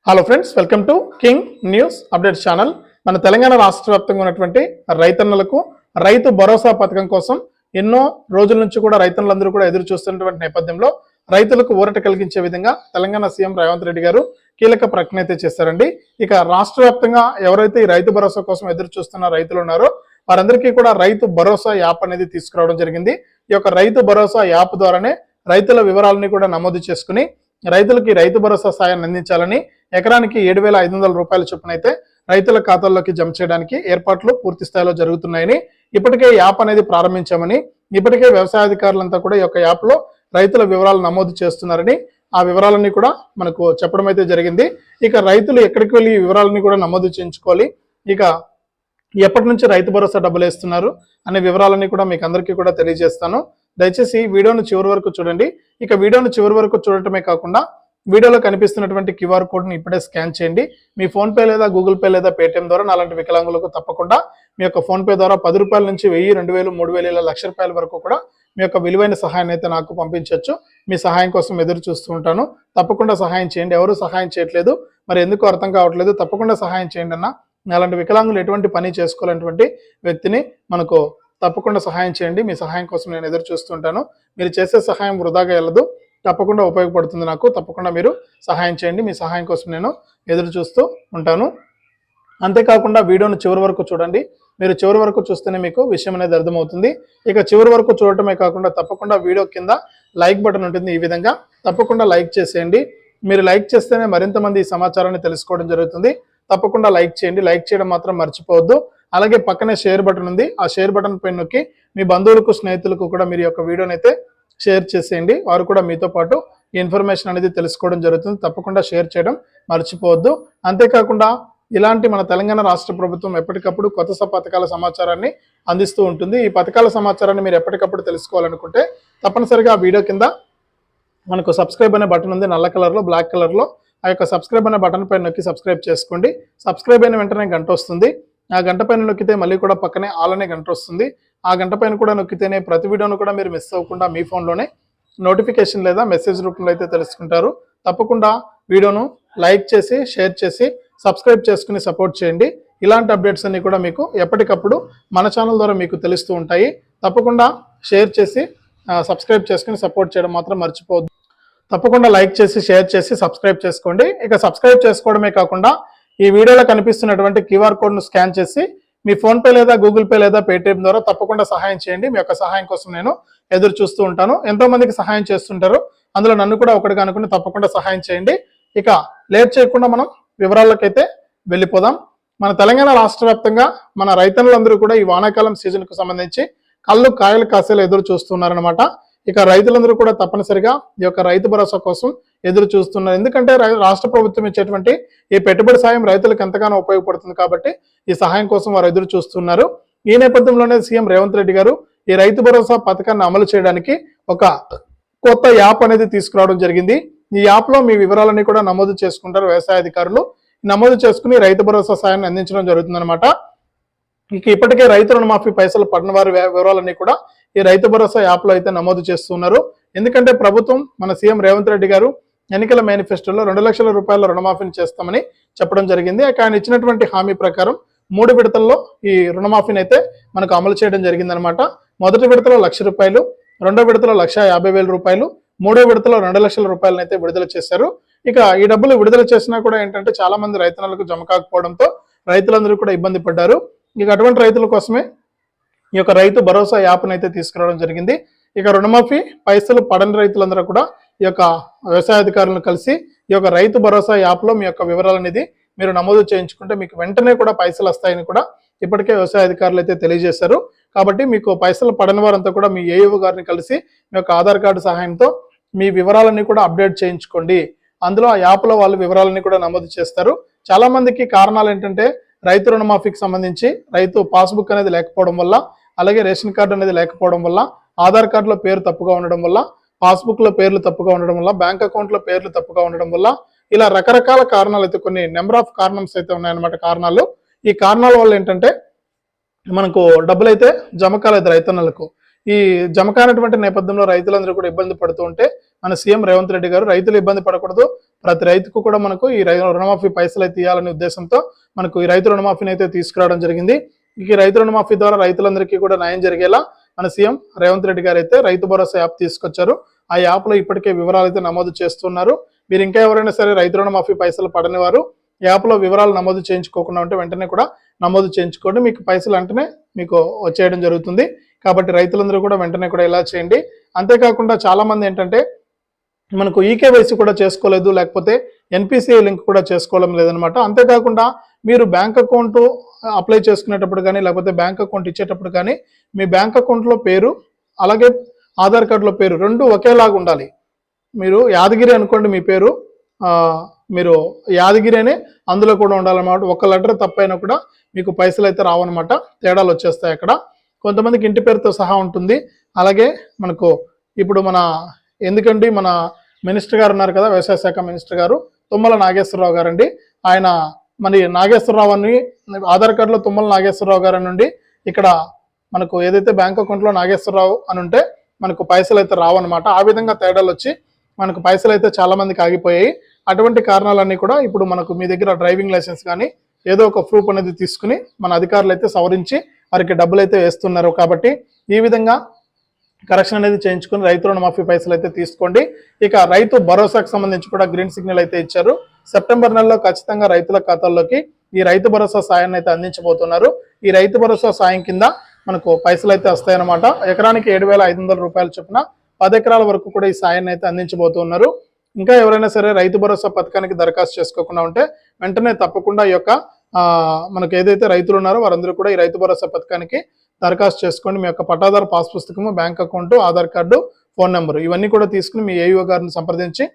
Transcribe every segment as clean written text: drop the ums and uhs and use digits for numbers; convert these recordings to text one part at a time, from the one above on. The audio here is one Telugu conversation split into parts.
Hello friends, welcome to king news updates channel. మన తెలంగాణ రాష్ట్ర వ్యాప్తంగా ఉన్నటువంటి రైతన్నలకు రైతు భరోసా పథకం కోసం ఎన్నో రోజుల నుంచి కూడా రైతన్నలందరూ కూడా ఎదురు చూస్తున్నటువంటి నేపథ్యంలో రైతులకు ఊరట కలిగించే విధంగా తెలంగాణ సీఎం రేవంత్ రెడ్డి గారు కీలక ప్రకటన అయితే చేశారండి. ఇక రాష్ట్ర వ్యాప్తంగా ఎవరైతే ఈ రైతు భరోసా కోసం ఎదురు చూస్తున్న రైతులు ఉన్నారో వారందరికీ కూడా రైతు భరోసా యాప్ అనేది తీసుకురావడం జరిగింది. ఈ యొక్క రైతు భరోసా యాప్ ద్వారానే రైతుల వివరాలని కూడా నమోదు చేసుకుని రైతులకి రైతు భరోసా సాయాన్ని అందించాలని ఎకరానికి 7,500 రూపాయల చొప్పున అయితే రైతుల ఖాతాల్లోకి జమ చేయడానికి ఏర్పాట్లు పూర్తి స్థాయిలో జరుగుతున్నాయని, ఇప్పటికే యాప్ అనేది ప్రారంభించామని, ఇప్పటికే వ్యవసాయ అధికారులంతా కూడా ఈ యొక్క యాప్ లో రైతుల వివరాలు నమోదు చేస్తున్నారని, ఆ వివరాలన్నీ కూడా మనకు చెప్పడం అయితే జరిగింది. ఇక రైతులు ఎక్కడికి వెళ్ళి ఈ వివరాలని కూడా నమోదు చేయించుకోవాలి, ఇక ఎప్పటి నుంచి రైతు భరోసా డబ్బులు వేస్తున్నారు అనే వివరాలన్నీ కూడా మీకు అందరికీ కూడా తెలియజేస్తాను. దయచేసి వీడియోను చివరి వరకు చూడండి. ఇక వీడియోను చివరి వరకు చూడటమే కాకుండా వీడియోలో కనిపిస్తున్నటువంటి క్యూఆర్ కోడ్ని ఇప్పుడే స్కాన్ చేయండి. మీ ఫోన్పే లేదా గూగుల్ పే లేదా పేటిఎం ద్వారా అలాంటి వికలాంగులకు తప్పకుండా మీ యొక్క ఫోన్పే ద్వారా 10 రూపాయల నుంచి 1000, 2000, 3000 ఇలా ₹1,00,000 వరకు కూడా మీ యొక్క విలువైన సహాయాన్ని అయితే నాకు పంపించవచ్చు. మీ సహాయం కోసం ఎదురు చూస్తూ ఉంటాను. తప్పకుండా సహాయం చేయండి. ఎవరు సహాయం చేయట్లేదు, మరి ఎందుకు అర్థం కావట్లేదు, తప్పకుండా సహాయం చేయండి అన్న. అలాంటి వికలాంగులు ఎటువంటి పని చేసుకోవాలన్నటువంటి వ్యక్తిని మనకు తప్పకుండా సహాయం చేయండి. మీ సహాయం కోసం నేను ఎదురు చూస్తుంటాను. మీరు చేసే సహాయం వృధాగా వెళ్ళదు, తప్పకుండా ఉపయోగపడుతుంది నాకు. తప్పకుండా మీరు సహాయం చేయండి. మీ సహాయం కోసం నేను ఎదురు చూస్తూ ఉంటాను. అంతేకాకుండా వీడియోను చివరి వరకు చూడండి. మీరు చివరి వరకు చూస్తేనే మీకు విషయం అనేది అర్థమవుతుంది. ఇక చివరి వరకు చూడటమే కాకుండా తప్పకుండా వీడియో కింద లైక్ బటన్ ఉంటుంది. ఈ విధంగా తప్పకుండా లైక్ చేసేయండి. మీరు లైక్ చేస్తేనే మరింత మంది ఈ సమాచారాన్ని తెలుసుకోవడం జరుగుతుంది. తప్పకుండా లైక్ చేయండి. లైక్ చేయడం మాత్రం మర్చిపోవద్దు. అలాగే పక్కనే షేర్ బటన్ ఉంది. ఆ షేర్ బటన్ పైన నొక్కి మీ బంధువులకు, స్నేహితులకు కూడా మీరు యొక్క వీడియోని అయితే షేర్ చేసేయండి. వారు కూడా మీతో పాటు ఈ ఇన్ఫర్మేషన్ అనేది తెలుసుకోవడం జరుగుతుంది. తప్పకుండా షేర్ చేయడం మర్చిపోవద్దు. అంతేకాకుండా ఇలాంటి మన తెలంగాణ రాష్ట్ర ప్రభుత్వం ఎప్పటికప్పుడు కొత్త పథకాల సమాచారాన్ని అందిస్తూ ఉంటుంది. ఈ పథకాల సమాచారాన్ని మీరు ఎప్పటికప్పుడు తెలుసుకోవాలనుకుంటే తప్పనిసరిగా ఆ వీడియో కింద మనకు సబ్స్క్రైబ్ అనే బటన్ ఉంది, నల్ల కలర్లో, బ్లాక్ కలర్లో. ఆ యొక్క సబ్స్క్రైబ్ అనే బటన్ పైన నొక్కి సబ్స్క్రైబ్ చేసుకోండి. సబ్స్క్రైబ్ అయిన వెంటనే గంట వస్తుంది. ఆ గంట పైన నొక్కితే మళ్ళీ కూడా పక్కనే ఆల్ అనే గంట వస్తుంది. ఆ గంట పైన కూడా నొక్కితేనే ప్రతి వీడియోను కూడా మీరు మిస్ అవ్వకుండా మీ ఫోన్లోనే నోటిఫికేషన్ లేదా మెసేజ్ రూపంలో అయితే తెలుసుకుంటారు. తప్పకుండా వీడియోను లైక్ చేసి, షేర్ చేసి, సబ్స్క్రైబ్ చేసుకుని సపోర్ట్ చేయండి. ఇలాంటి అప్డేట్స్ అన్ని కూడా మీకు ఎప్పటికప్పుడు మన ఛానల్ ద్వారా మీకు తెలుస్తూ ఉంటాయి. తప్పకుండా షేర్ చేసి, సబ్స్క్రైబ్ చేసుకుని సపోర్ట్ చేయడం మాత్రం మర్చిపోవద్దు. తప్పకుండా లైక్ చేసి, షేర్ చేసి, సబ్స్క్రైబ్ చేసుకోండి. ఇక సబ్స్క్రైబ్ చేసుకోవడమే కాకుండా ఈ వీడియోలో కనిపిస్తున్నటువంటి క్యూఆర్ కోడ్ను స్కాన్ చేసి మీ ఫోన్పే లేదా గూగుల్ పే లేదా పేటిఎం ద్వారా తప్పకుండా సహాయం చేయండి. మీ యొక్క సహాయం కోసం నేను ఎదురు చూస్తూ ఉంటాను. ఎంతో మందికి సహాయం చేస్తుంటారు, అందులో నన్ను కూడా ఒకటిగా అనుకుని తప్పకుండా సహాయం చేయండి. ఇక లేట్ చేయకుండా మనం వివరాలకైతే వెళ్ళిపోదాం. మన తెలంగాణ రాష్ట్ర వ్యాప్తంగా మన రైతన్నులందరూ కూడా ఈ వానాకాలం సీజన్కు సంబంధించి కళ్ళు కాయలు కాసేలు ఎదురు చూస్తున్నారనమాట. ఇక రైతులందరూ కూడా తప్పనిసరిగా ఈ యొక్క రైతు భరోసా కోసం ఎదురు చూస్తున్నారు. ఎందుకంటే రాష్ట్ర ప్రభుత్వం ఇచ్చేటువంటి ఈ పెట్టుబడి సాయం రైతులకు ఎంతగానో ఉపయోగపడుతుంది కాబట్టి ఈ సహాయం కోసం వారు ఎదురు చూస్తున్నారు. ఈ నేపథ్యంలోనే సీఎం రేవంత్ రెడ్డి గారు ఈ రైతు భరోసా పథకాన్ని అమలు చేయడానికి ఒక కొత్త యాప్ అనేది తీసుకురావడం జరిగింది. ఈ యాప్ లో మీ వివరాలన్నీ కూడా నమోదు చేసుకుంటారు వ్యవసాయ అధికారులు. నమోదు చేసుకుని రైతు భరోసా సాయాన్ని అందించడం జరుగుతుందన్నమాట. ఇక ఇప్పటికే రైతు రుణమాఫీ పైసలు పడిన వారి వివరాలన్నీ కూడా ఈ రైతు భరోసా యాప్ లో అయితే నమోదు చేస్తున్నారు. ఎందుకంటే ప్రభుత్వం, మన సీఎం రేవంత్ రెడ్డి గారు ఎన్నికల మేనిఫెస్టోలో 2 లక్షల రూపాయల రుణమాఫీని చేస్తామని చెప్పడం జరిగింది. ఆయన ఇచ్చినటువంటి హామీ ప్రకారం 3 విడతల్లో ఈ రుణమాఫీని అయితే మనకు అమలు చేయడం జరిగిందనమాట. మొదటి విడతలో ₹1,00,000, రెండో విడతలో ₹150,000, మూడో విడతలో 2 లక్షల రూపాయలను అయితే విడుదల చేశారు. ఇక ఈ డబ్బులు విడుదల చేసినా కూడా ఏంటంటే చాలా మంది రైతన్నలకు జమ కాకపోవడంతో రైతులందరూ కూడా ఇబ్బంది పడ్డారు. ఇక అటువంటి రైతుల కోసమే ఈ యొక్క రైతు భరోసా యాప్ను అయితే తీసుకురావడం జరిగింది. ఇక రుణమాఫీ పైసలు పడని రైతులందరూ కూడా ఈ యొక్క వ్యవసాయ అధికారులను కలిసి ఈ యొక్క రైతు భరోసా యాప్లో మీ యొక్క వివరాలు అనేది మీరు నమోదు చేయించుకుంటే మీకు వెంటనే కూడా పైసలు వస్తాయని కూడా ఇప్పటికే వ్యవసాయ అధికారులు అయితే తెలియజేశారు. కాబట్టి మీకు పైసలు పడని వారంతా కూడా మీ ఏఈఓ గారిని కలిసి మీ యొక్క ఆధార్ కార్డు సహాయంతో మీ వివరాలన్నీ కూడా అప్డేట్ చేయించుకోండి. అందులో ఆ యాప్లో వాళ్ళు వివరాలన్నీ కూడా నమోదు చేస్తారు. చాలా మందికి కారణాలు ఏంటంటే రైతు రుణమాఫీకి సంబంధించి రైతు పాస్బుక్ అనేది లేకపోవడం వల్ల, అలాగే రేషన్ కార్డు అనేది లేకపోవడం వల్ల, ఆధార్ కార్డులో పేరు తప్పుగా ఉండడం వల్ల, పాస్బుక్ లో పేర్లు తప్పుగా ఉండడం వల్ల, బ్యాంక్ అకౌంట్ లో పేర్లు తప్పుగా ఉండడం వల్ల, ఇలా రకరకాల కారణాలు అయితే, కొన్ని నెంబర్ ఆఫ్ కారణమ్స్ అయితే ఉన్నాయన్నమాట కారణాలు. ఈ కారణాల వల్ల ఏంటంటే మనకు డబ్బులు అయితే జమ కాలేదు రైతన్నలకు. ఈ జమ కానటువంటి నేపథ్యంలో రైతులందరూ కూడా ఇబ్బంది పడుతూ ఉంటే మన సీఎం రేవంత్ రెడ్డి గారు రైతులు ఇబ్బంది పడకూడదు, ప్రతి రైతుకు కూడా మనకు ఈ రుణమాఫీ పైసలు అయితే ఇవ్వాలనే ఉద్దేశంతో మనకు ఈ రైతు రుణమాఫీని అయితే తీసుకురావడం జరిగింది. ఈ రైతు రుణమాఫీ ద్వారా రైతులందరికీ కూడా న్యాయం జరిగేలా మన సీఎం రేవంత్ రెడ్డి గారు అయితే రైతు భరోసా యాప్ తీసుకొచ్చారు. ఆ యాప్ లో ఇప్పటికే వివరాలు అయితే నమోదు చేస్తున్నారు. మీరు ఇంకా ఎవరైనా సరే రైతు రుణమాఫీ పైసలు పడని వారు యాప్ లో వివరాలు నమోదు చేయించుకోకుండా ఉంటే వెంటనే కూడా నమోదు చేయించుకోండి. మీకు పైసలు వెంటనే మీకు వచ్చేయడం జరుగుతుంది. కాబట్టి రైతులందరూ కూడా వెంటనే కూడా ఇలా చేయండి. అంతేకాకుండా చాలా మంది ఏంటంటే మనకు ఈకేవైసీ కూడా చేసుకోలేదు, లేకపోతే ఎన్పిసిఐ లింక్ కూడా చేసుకోవడం లేదనమాట. అంతేకాకుండా మీరు బ్యాంక్ అకౌంట్ అప్లై చేసుకునేటప్పుడు కానీ లేకపోతే బ్యాంక్ అకౌంట్ ఇచ్చేటప్పుడు కానీ మీ బ్యాంక్ అకౌంట్లో పేరు అలాగే ఆధార్ కార్డులో పేరు రెండు ఒకేలాగా ఉండాలి. మీరు యాదగిరి అనుకోండి, మీ పేరు మీరు యాదగిరి అనే అందులో కూడా ఉండాలన్నమాట. ఒక లెటర్ తప్పైనా కూడా మీకు పైసలు అయితే రావన్నమాట, తేడాలు వచ్చేస్తాయి అక్కడ. కొంతమందికి ఇంటి పేరుతో సహా ఉంటుంది. అలాగే మనకు ఇప్పుడు ఎందుకండి మన మినిస్టర్ గారు ఉన్నారు కదా, వ్యవసాయ శాఖ మినిస్టర్ గారు తుమ్మల నాగేశ్వరరావు గారండి. ఆయన మరి నాగేశ్వరరావు అని ఆధార్ కార్డులో తుమ్మల నాగేశ్వరరావు గారి నుండి ఇక్కడ మనకు ఏదైతే బ్యాంక్ అకౌంట్లో నాగేశ్వరరావు అని ఉంటే మనకు పైసలు అయితే రావన్నమాట. ఆ విధంగా తేడాలు వచ్చి మనకు పైసలు అయితే చాలా మందికి ఆగిపోయాయి. అటువంటి కారణాలన్నీ కూడా ఇప్పుడు మనకు మీ దగ్గర డ్రైవింగ్ లైసెన్స్ కానీ ఏదో ఒక ప్రూఫ్ అనేది తీసుకుని మన అధికారులు అయితే సవరించి వారికి డబ్బులు అయితే వేస్తున్నారు. కాబట్టి ఈ విధంగా కరెక్షన్ అనేది చేయించుకుని రైతు రుణమాఫీ పైసలు అయితే తీసుకోండి. ఇక రైతు భరోసాకు సంబంధించి కూడా గ్రీన్ సిగ్నల్ అయితే ఇచ్చారు. సెప్టెంబర్ నెలలో ఖచ్చితంగా రైతుల ఖాతాల్లోకి ఈ రైతు భరోసా సాయాన్ని అయితే అందించబోతున్నారు. ఈ రైతు భరోసా సాయం కింద మనకు పైసలు అయితే వస్తాయన్నమాట. ఎకరానికి 7,500 రూపాయలు చొప్పున 10 ఎకరాల వరకు కూడా ఈ సాయాన్ని అయితే అందించబోతున్నారు. ఇంకా ఎవరైనా సరే రైతు భరోసా పథకానికి దరఖాస్తు చేసుకోకుండా ఉంటే వెంటనే తప్పకుండా ఈ యొక్క మనకు ఏదైతే రైతులు ఉన్నారో వారందరూ కూడా ఈ రైతు భరోసా పథకానికి దరఖాస్తు చేసుకోండి. మీ యొక్క పట్టాదారు పాస్ పుస్తకము, bank account, Aadhaar card, phone number ఇవన్నీ కూడా తీసుకుని మీ ఏఈఓ గారిని సంప్రదించి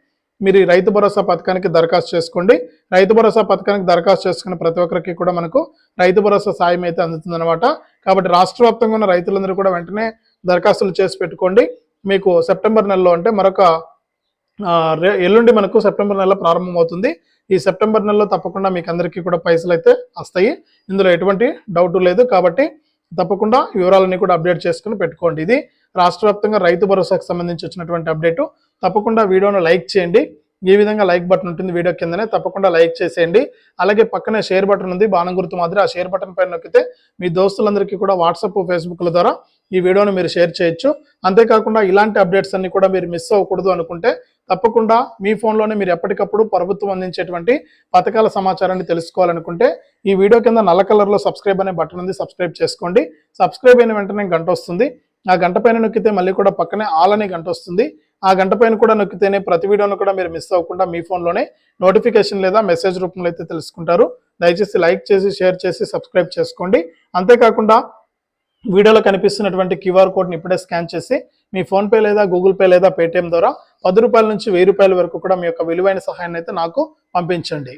మీరు ఈ రైతు భరోసా పథకానికి దరఖాస్తు చేసుకోండి. రైతు భరోసా పథకానికి దరఖాస్తు చేసుకున్న ప్రతి ఒక్కరికి కూడా మనకు రైతు భరోసా సాయం అయితే అందుతుందన్నమాట. కాబట్టి రాష్ట్ర వ్యాప్తంగా ఉన్న రైతులందరూ కూడా వెంటనే దరఖాస్తులు చేసి పెట్టుకోండి. మీకు సెప్టెంబర్ నెలలో అంటే మరొక ఎల్లుండి మనకు సెప్టెంబర్ నెల ప్రారంభమవుతుంది. ఈ సెప్టెంబర్ నెలలో తప్పకుండా మీకు అందరికీ కూడా పైసలు అయితే వస్తాయి. ఇందులో ఎటువంటి డౌట్ లేదు. కాబట్టి తప్పకుండా వివరాలన్నీ కూడా అప్డేట్ చేసుకుని పెట్టుకోండి. ఇది రాష్ట్ర వ్యాప్తంగా రైతు భరోసాకు సంబంధించి వచ్చినటువంటి అప్డేటు. తప్పకుండా వీడియోను లైక్ చేయండి. ఈ విధంగా లైక్ బటన్ ఉంటుంది వీడియో కిందనే, తప్పకుండా లైక్ చేసేయండి. అలాగే పక్కనే షేర్ బటన్ ఉంది, బాణం గుర్తు మాదిరి. ఆ షేర్ బటన్ పైన నొక్కితే మీ దోస్తులందరికీ కూడా వాట్సాప్, ఫేస్బుక్ల ద్వారా ఈ వీడియోను మీరు షేర్ చేయొచ్చు. అంతేకాకుండా ఇలాంటి అప్డేట్స్ అన్ని కూడా మీరు మిస్ అవ్వకూడదు అనుకుంటే తప్పకుండా మీ ఫోన్లోనే మీరు ఎప్పటికప్పుడు ప్రభుత్వం అందించేటువంటి పథకాల సమాచారాన్ని తెలుసుకోవాలనుకుంటే ఈ వీడియో కింద నల్ల కలర్లో సబ్స్క్రైబ్ అనే బటన్ ఉంది, సబ్స్క్రైబ్ చేసుకోండి. సబ్స్క్రైబ్ అయిన వెంటనే గంట వస్తుంది. ఆ గంట పైన నొక్కితే మళ్ళీ కూడా పక్కనే ఆల్ అనే గంట వస్తుంది. ఆ గంట పైన కూడా నొక్కితేనే ప్రతి వీడియోను కూడా మీరు మిస్ అవ్వకుండా మీ ఫోన్లోనే నోటిఫికేషన్ లేదా మెసేజ్ రూపంలో అయితే తెలుసుకుంటారు. దయచేసి లైక్ చేసి, షేర్ చేసి, సబ్స్క్రైబ్ చేసుకోండి. అంతేకాకుండా వీడియోలో కనిపిస్తున్నటువంటి క్యూఆర్ కోడ్ని ఇప్పుడే స్కాన్ చేసి మీ ఫోన్పే లేదా గూగుల్ పే లేదా పేటిఎం ద్వారా 10 రూపాయల నుంచి 1000 రూపాయల వరకు కూడా మీ యొక్క విలువైన సహాయాన్ని అయితే నాకు పంపించండి.